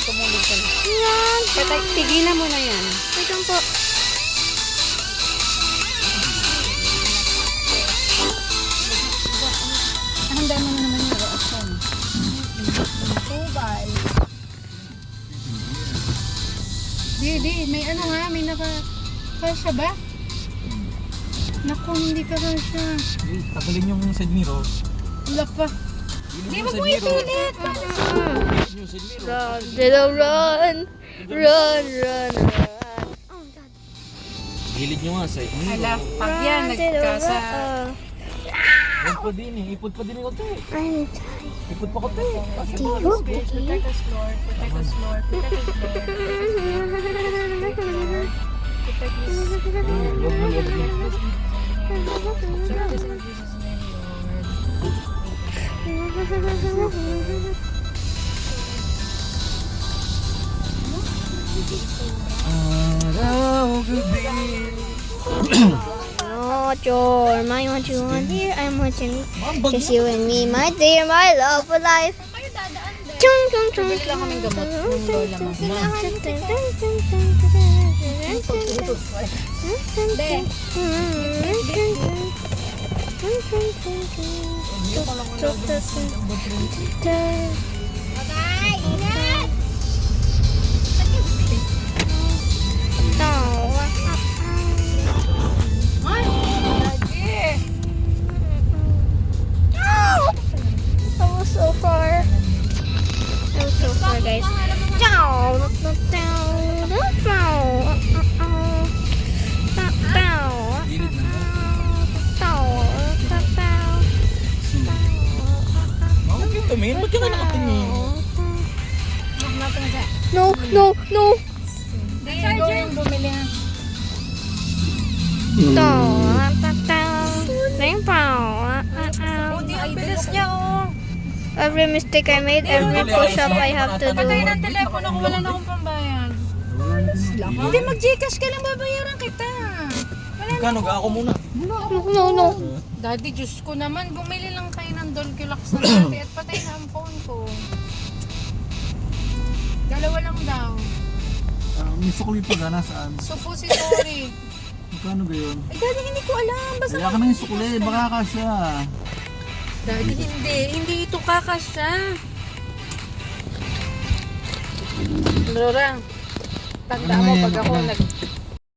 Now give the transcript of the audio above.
Tumulog ka na. Yan. Kaya tigilan mo na yan. Wait lang po. Handa mo na naman yung reaction. Tubal. Di, may ano nga, may kasya ba? Naku, hindi ka kasya. Tagalin yung side mirror. Wala pa. Hindi mo po ipilit. Yung side mirror. Run, little run. Run, run, run. Oh, God. Gilid nyo nga side mirror. Hala, pag yan, Run, little nagkasa. run. Ipod pa din eh. Ipod pa din yung konti. I'm tired. Ipod pa konti. Kasi Do ba? you Protect us, Lord. Protect us, Lord. Protect us, Lord. Protect us, Lord. Huwag mo, huwag mo. Protect us in Jesus' name, Lord. Araw, gabi. Not your mind, what you want, dear. I'm watching just you and me, my dear, my love for life. Chung, chung, chung, Bili lang kaming gamot ng lola mo. I was so far. I was so far, guys. Ciao. Gilid na mo. Bakit yung tumingin? Ba't ka na nakatingin? No, no, no. Ikaw yung bumili ha. Hindi, ang bilis niya oh. Every mistake I made, every push-up I have to Patay do. ng telepono ko, wala na akong pambayad. Hindi, mag-Gcash ka lang, babayaran kita. Magkano ga ako muna? No, no. Daddy, Diyos ko naman, bumili lang tayo ng Dolculax na dati at patay na ang phone ko. Dalawa lang daw. May sukli pa gana saan? Suppository. Magkano ba yun? Eh, Daddy, hindi ko alam. Basta Kaya ka na yung sukli, baka kasya. Daddy, hindi ito kakasya. Rora, tanda mo pag ako